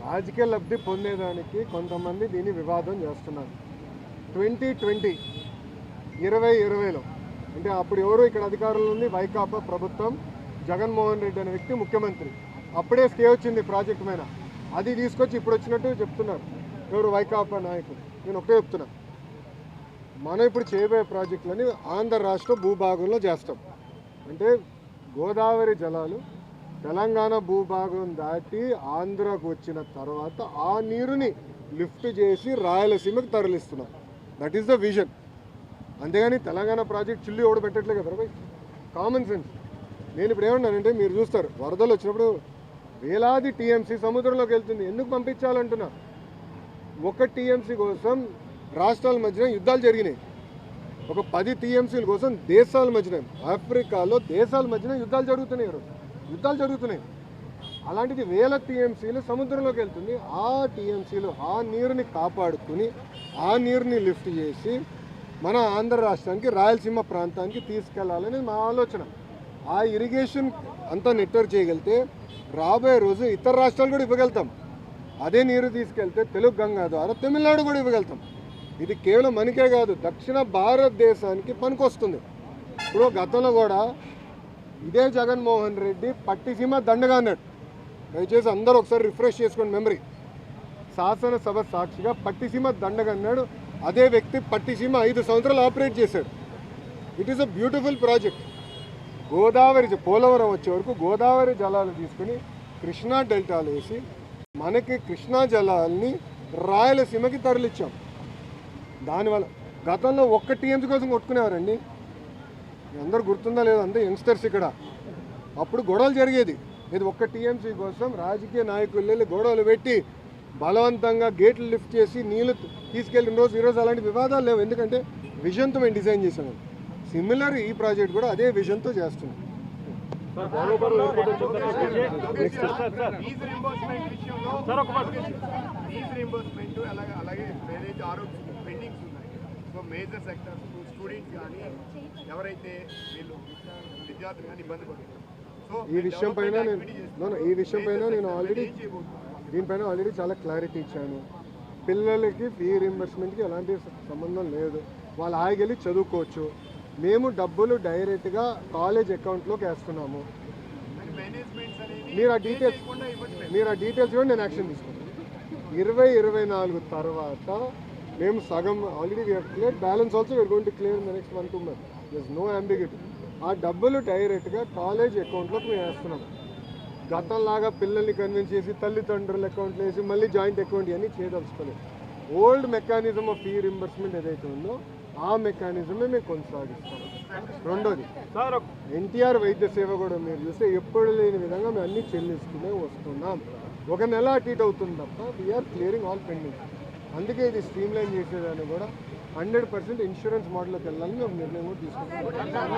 రాజకీయ లబ్ధి పొందేదానికి కొంతమంది దీన్ని వివాదం చేస్తున్నారు. 2020లో అంటే అప్పుడు ఎవరు ఇక్కడ అధికారంలో ఉంది వైకాపా ప్రభుత్వం, జగన్మోహన్ రెడ్డి అనే వ్యక్తి ముఖ్యమంత్రి. అప్పుడే స్టే వచ్చింది ప్రాజెక్టు మీద, అది తీసుకొచ్చి ఇప్పుడు వచ్చినట్టు చెప్తున్నారు ఎవరు వైకాపా నాయకులు. నేను ఒకటే చెప్తున్నా, మనం ఇప్పుడు చేయబోయే ప్రాజెక్టులని ఆంధ్ర రాష్ట్ర భూభాగంలో చేస్తాం. అంటే గోదావరి జలాలు తెలంగాణ భూభాగం దాటి ఆంధ్రకు వచ్చిన తర్వాత ఆ నీరుని లిఫ్ట్ చేసి రాయలసీమకు తరలిస్తున్నాం. That is the vision. అంతేగాని తెలంగాణ ప్రాజెక్ట్ చిల్లి ఓడబెట్టట్లే కదా బాయ్, కామన్ సెన్స్. నేను ఇప్పుడు ఏమన్నానంటే మీరు చూస్తారు, వరదలు వచ్చినప్పుడు వేలాది టీఎంసీ సముద్రంలోకి వెళ్తుంది. ఎందుకు పంపించాలంటున్నా, ఒక టీఎంసీ కోసం రాష్ట్రాల మధ్యన యుద్ధాలు జరిగినాయి. ఒక 10 టీఎంసీల కోసం దేశాల మధ్యన, ఆఫ్రికాలో దేశాల మధ్యన యుద్ధాలు జరుగుతున్నాయి. అలాంటిది వేల టీఎంసీలు సముద్రంలోకి వెళ్తుంది. ఆ టీఎంసీలు ఆ నీరుని కాపాడుకుని ఆ నీరుని లిఫ్ట్ చేసి మన ఆంధ్ర రాష్ట్రానికి రాయలసీమ ప్రాంతానికి తీసుకెళ్లాలని మా ఆలోచన. ఆ ఇరిగేషన్ అంతా నెట్వర్క్ చేయగలిగితే రాబోయే రోజు ఇతర రాష్ట్రాలు కూడా ఇవ్వగలుగుతాం. అదే నీరు తీసుకెళ్తే తెలుగు గంగా ద్వారా తమిళనాడు కూడా ఇవ్వగలుగుతాం. ఇది కేవలం మనకే కాదు, దక్షిణ భారతదేశానికి పనికొస్తుంది. ఇప్పుడు గతంలో కూడా ఇదే జగన్మోహన్ రెడ్డి పట్టిసీమ దండగా అన్నాడు. దయచేసి అందరూ ఒకసారి రిఫ్రెష్ చేసుకోండి మెమరీ. శాసనసభ సాక్షిగా పట్టిసీమ దండగా అన్నాడు. అదే వ్యక్తి పట్టిసీమ 5 సంవత్సరాలు ఆపరేట్ చేశాడు. It is a beautiful project. Godavari Polavaram వచ్చే వరకు గోదావరి జలాలు తీసుకుని కృష్ణా డెల్టాలు వేసి మనకి కృష్ణా జలాల్ని రాయలసీమకి తరలిచ్చాం. దానివల్ల గతంలో ఒక్క టీఎంసీ కోసం కొట్టుకునేవారండి. అందరూ గుర్తుందా లేదా, అంతే యంగ్స్టర్స్ ఇక్కడ. అప్పుడు గొడవలు జరిగేది. ఇది ఒక్క టీఎంసీ కోసం రాజకీయ నాయకులు వెళ్ళి గొడవలు పెట్టి బలవంతంగా గేట్లు లిఫ్ట్ చేసి నీళ్ళు తీసుకెళ్ళిన రోజు ఈరోజు అలాంటి వివాదాలు లేవు. ఎందుకంటే విజన్తో మేము డిజైన్ చేసాము. సిమిలర్ ఈ ప్రాజెక్ట్ కూడా అదే విజన్తో చేస్తున్నాం. మేజర్ సెక్టర్స్ స్టూడెంట్స్ కానీ ఎవరైతే వీళ్ళు విద్యార్థులు కానీ ఇబ్బంది పడుతున్నారు. ఈ విషయం పైన నేను ఆల్రెడీ చాలా క్లారిటీ ఇచ్చాను. పిల్లలకి ఫీ రీయింబర్స్మెంట్కి ఎలాంటి సంబంధం లేదు. వాళ్ళు హాయిగెళ్ళి చదువుకోవచ్చు. మేము డబ్బులు డైరెక్ట్గా కాలేజ్ అకౌంట్లోకి వేస్తున్నాము. మీరు ఆ డీటెయిల్స్ కూడా నేను యాక్షన్ తీసుకుంటాను. 2024 తర్వాత మేము సగం already we have clear, balance also we're going to clear in the next 1-2 months. There is no ambiguity. ఆ డబ్బులు డైరెక్ట్గా కాలేజ్ అకౌంట్లోకి మేము వేస్తున్నాం. గతంలాగా పిల్లల్ని కన్విన్స్ చేసి తల్లిదండ్రుల అకౌంట్లో వేసి మళ్ళీ జాయింట్ అకౌంట్ ఇవన్నీ చేయదలుచుకోలేదు. Old mechanism of fee reimbursement ఏదైతే ఉందో ఆ మెకానిజమే మేము కొనసాగిస్తాం. రెండోది, ఎన్టీఆర్ వైద్య సేవ కూడా మీరు చూస్తే ఎప్పుడు లేని విధంగా మేము అన్ని చెల్లిస్తూనే వస్తున్నాం. ఒక నెల అటు ఇటు అవుతుంది తప్ప వీఆర్ క్లియరింగ్ ఆల్ పెండింగ్. అందుకే ఇది స్ట్రీమ్లైన్ చేసేదాన్ని కూడా 100% ఇన్సూరెన్స్ మోడల్లోకి వెళ్ళాలని మేము నిర్ణయం కూడా తీసుకుంటున్నాం.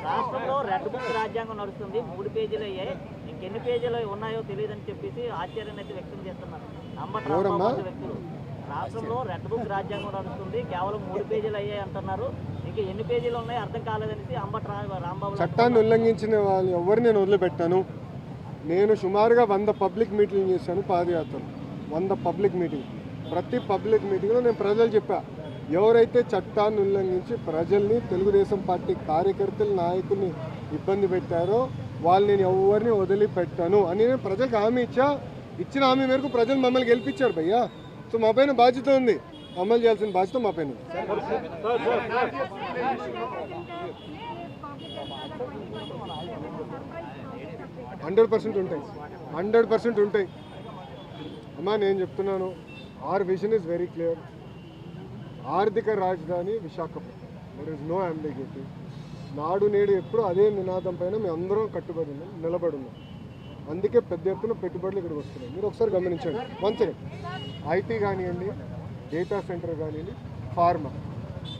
రాష్ట్రంలో రెడ్ బుక్ రాజ్యాంగం నడుస్తుంది. 3 పేజీలు అయ్యాయి, ఇంకెన్ని పేజీలు ఉన్నాయో తెలియదని చెప్పేసి ఆశ్చర్యాన్ని అయితే వ్యక్తం చేస్తున్నారు వ్యక్తులు. రాష్ట్రంలో రెడ్ బుక్ రాజ్యాంగం నడుస్తుంది, కేవలం 3 పేజీలు అయ్యాయి అంటున్నారు. ఇంకా ఎన్ని పేజీలు ఉన్నాయో అర్థం కాలేదనేసి అంబటి రాంబాబు. చట్టాన్ని ఉల్లంఘించిన వాళ్ళు ఎవరు నేను వదిలిపెట్టాను. నేను సుమారుగా 100 పబ్లిక్ మీటింగ్ చేశాను. పాదయాత్ర 100 పబ్లిక్ మీటింగ్. ప్రతి పబ్లిక్ మీటింగ్లో నేను ప్రజలు చెప్పా, ఎవరైతే చట్టాన్ని ఉల్లంఘించి ప్రజల్ని, తెలుగుదేశం పార్టీ కార్యకర్తలు, నాయకుల్ని ఇబ్బంది పెట్టారో వాళ్ళు నేను ఎవరిని వదిలిపెట్టాను అని నేను ప్రజలకు హామీ ఇచ్చిన హామీ మేరకు ప్రజలు మమ్మల్ని గెలిపించారు భయ్యా. సో మా పైన బాధ్యత ఉంది, అమలు చేయాల్సిన బాధ్యత మా పైన. 100% ఉంటాయి అమ్మా. నేను చెప్తున్నాను, our vision is very clear. ఆర్థిక రాజధాని Visakhapatnam. There is no ambiguity. నాడు నేడు ఎప్పుడు అదే నినాదం పైన మేము అందరం కట్టుబడి ఉన్నాం, నిలబడి ఉన్నాం. అందుకే పెద్ద ఎత్తున పెట్టుబడులు ఇక్కడికి వస్తున్నాయి. మీరు ఒకసారి గమనించండి. 1 second. ఐటీ కానివ్వండి, డేటా సెంటర్ కానివ్వండి, ఫార్మా,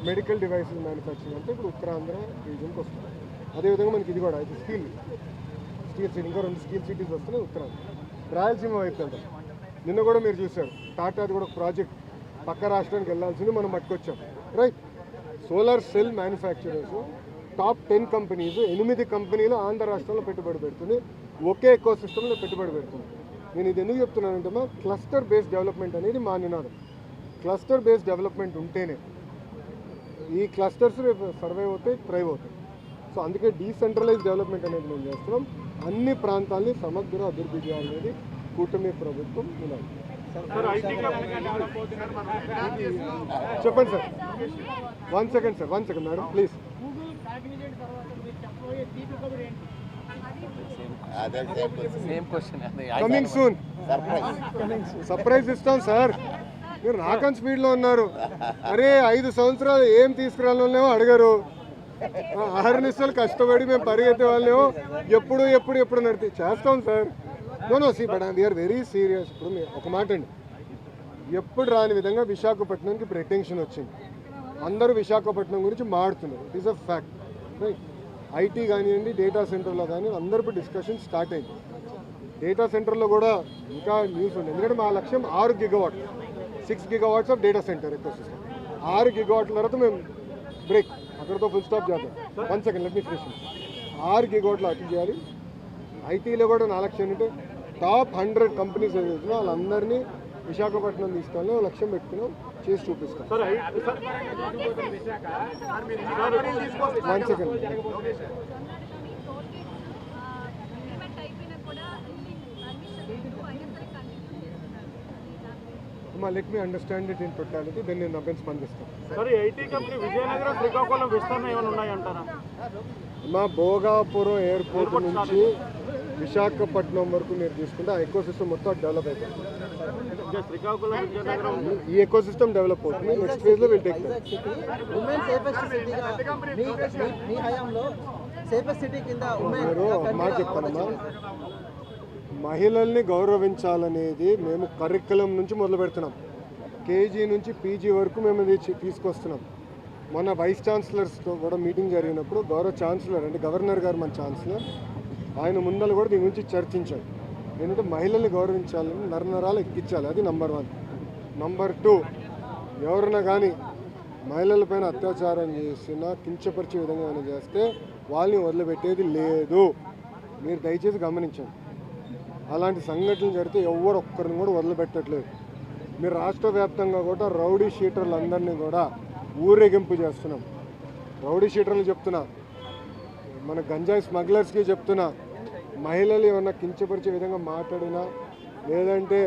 మెడికల్ డివైసెస్ మ్యానుఫ్యాక్చరింగ్ అంటే ఇప్పుడు ఉత్తరాంధ్ర రీజన్కి వస్తుంది. అదేవిధంగా మనకి ఇది కూడా ఇది స్టీల్ సిటీ, ఇంకా 2 స్టీల్ సిటీస్ వస్తున్నాయి ఉత్తరాంధ్ర. రాయలసీమ వైపు వెళ్తాం. నిన్న కూడా మీరు చూశారు, టాటాది కూడా ఒక ప్రాజెక్ట్ పక్క రాష్ట్రానికి వెళ్ళాల్సింది మనం పట్టుకొచ్చాం. Right. Solar cell manufacturers top 10 companies, 8 కంపెనీలు ఆంధ్ర రాష్ట్రంలో పెట్టుబడి పెడుతుంది. ఒకే ఎకో సిస్టంలో పెట్టుబడి పెడుతుంది. నేను ఇది ఎందుకు చెప్తున్నానంటే మా క్లస్టర్ బేస్డ్ డెవలప్మెంట్ అనేది మా నినాదం. క్లస్టర్ బేస్డ్ డెవలప్మెంట్ ఉంటేనే ఈ క్లస్టర్స్ రేపు సర్వైవ్ అవుతాయి, థ్రైవ్ అవుతాయి. సో అందుకే డీసెంట్రలైజ్ డెవలప్మెంట్ అనేది మేము చేస్తున్నాం. అన్ని ప్రాంతాల్ని సమగ్ర అభివృద్ధి చేయాలనేది కూటమి ప్రభుత్వం నినాదం. చెప్పండి sir. 1 second sir, 1 second madam please. Coming soon. Surprise ఇస్తాం సార్. మీరు నాకన్ స్పీడ్లో ఉన్నారు. అరే 5 సంవత్సరాలు ఏం తీసుకురాలేమో అడిగారు. 6 నిమిషాలు కష్టపడి మేము పరిగెత్తే వాళ్ళేమో ఎప్పుడు నడితే చేస్తాం sir. No see but we're very serious. ఇప్పుడు ఒక మాట అండి, ఎప్పుడు రాని విధంగా విశాఖపట్నంకి ఇప్పుడు అటెన్షన్ వచ్చింది. అందరూ విశాఖపట్నం గురించి మాడుతున్నారు. It is a fact right. IT కానివ్వండి, డేటా సెంటర్లో కానీ అందరూ ఇప్పుడు డిస్కషన్ స్టార్ట్ అయింది. డేటా సెంటర్లో కూడా ఇంకా న్యూస్ ఉంది. ఎందుకంటే మా లక్ష్యం 6 gigawatt, 6 gigawatts of data centre ఎక్కువ సిస్టమ్. 6 gigawatts తర్వాత మేము బ్రేక్ అక్కడితో ఫుల్ స్టాప్ చేద్దాం. 1 second let me finish. 6 gigawatts attend చేయాలి. ఐటీలో కూడా నా లక్ష్యం ఏంటంటే టాప్ 100 కంపెనీస్ ఏదైతే వాళ్ళందరినీ విశాఖపట్నం తీసుకెళ్ళి లక్ష్యం పెట్టుకున్నాం, చేసి చూపిస్తాం. 1 second. Let me understand it in totality, then నేను నవ్వని స్పందిస్తాను. సరే, ఐటీ కంపెనీ విజయనగరం, శ్రీకాకుళం విస్తరణ ఏమైనా ఉన్నాయంటారా? మా భోగాపురం ఎయిర్పోర్ట్ నుంచి విశాఖపట్నం వరకు మీరు తీసుకుంటే ఆ ఎకో సిస్టమ్ మొత్తం డెవలప్ అయిపోతుంది. శ్రీకాకుళం, విజయనగరం ఈ ఎకో సిస్టమ్ డెవలప్ అవుతుంది. నెక్స్ట్ ఫేజ్ లో విల్ టేక్ మీరు ఒక మాట చెప్తానమ్మా. మహిళల్ని గౌరవించాలనేది మేము కరికులం నుంచి మొదలు పెడుతున్నాం. కేజీ నుంచి పీజీ వరకు మేము ఇది తీసుకొస్తున్నాం. మొన్న వైస్ ఛాన్సలర్స్తో కూడా మీటింగ్ జరిగినప్పుడు గౌరవ ఛాన్సలర్ అంటే గవర్నర్ గారు మన ఛాన్సలర్ ఆయన ముందర కూడా దీని గురించి చర్చించాడు. ఏంటంటే మహిళల్ని గౌరవించాలని, నరనరాలు ఎక్కించాలి. అది నంబర్ 1. నంబర్ 2, ఎవరైనా కానీ మహిళలపైన అత్యాచారం చేసినా, కించపరిచే విధంగా ఏమైనా చేస్తే వాళ్ళని వదిలిపెట్టేది లేదు. మీరు దయచేసి గమనించండి. అలాంటి సంఘటనలు జరిగితే ఎవరు ఒక్కరిని కూడా వదిలిపెట్టట్లేదు. మీరు రాష్ట్ర వ్యాప్తంగా కూడా రౌడీ షీటర్లందరినీ కూడా ఊరేగింపు చేస్తున్నాం. రౌడీ షీటర్లు చెప్తున్నా, మన గంజాయి స్మగ్లర్స్కి చెప్తున్నా, మహిళలు ఏమన్నా కించపరిచే విధంగా మాట్లాడినా లేదంటే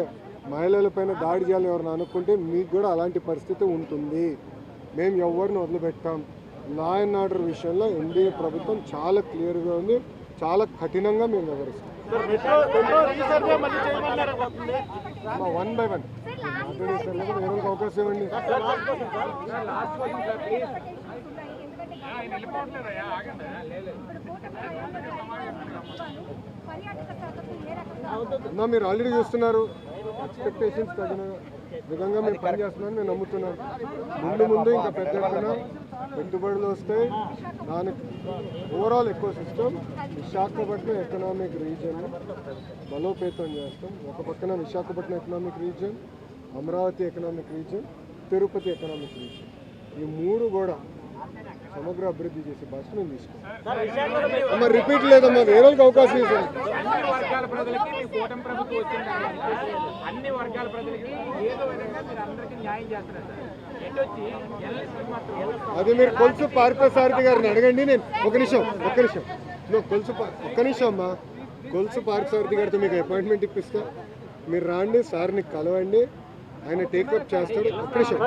మహిళలపైన దాడి చేయాలని ఎవరైనా అనుకుంటే మీకు కూడా అలాంటి పరిస్థితి ఉంటుంది. మేము ఎవరిని వదిలిపెట్టాం. లా అండ్ ఆర్డర్ విషయంలో ఎన్డీఏ ప్రభుత్వం చాలా క్లియర్గా ఉంది, చాలా కఠినంగా మేము వ్యవహరిస్తాం. 1 by 1 మాట్లాడేసారు. వేరే అవకాశం ఇవ్వండి. మీరు ఆల్రెడీ చూస్తున్నారు. ఎక్స్పెక్టేషన్స్ తగిన విధంగా మేము పనిచేస్తున్నామని నేను నమ్ముతున్నాను. ముందు ఇంకా పెద్ద ఎత్తున పెట్టుబడులు వస్తాయి. దానికి overall eco system Visakhapatnam economic region బలోపేతం చేస్తాం. ఒక పక్కన Visakhapatnam economic region, Amaravati economic region, Tirupati economic region, ఈ 3 కూడా సమగ్ర అభివృద్ధి చేసే భాష మేము తీసుకుంటాం. రిపీట్ లేదమ్మా, వేరే వాళ్ళకి అవకాశం ఇస్తాం. అన్ని వర్గాల ప్రజలకి ఏదో విధంగా మీరు అందరికీ న్యాయం చేస్తున్నారు. అది మీరు కొలుసు పార్థసారథి గారిని అడగండి. నేను ఒక్క నిమిషం ఒక్క నిమిషం అమ్మా. కొలుసు పార్థసారథి గారితో మీకు అపాయింట్మెంట్ ఇప్పిస్తా. మీరు రాండి, సార్ని కలవండి, ఆయన టేకప్ చేస్తాడు. ఒక్క నిమిషం.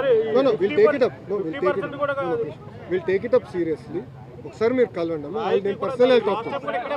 Will take it up seriously. ఒకసారి మీరు కలవండి అమ్మా. నేను పర్సనల్ హెల్త్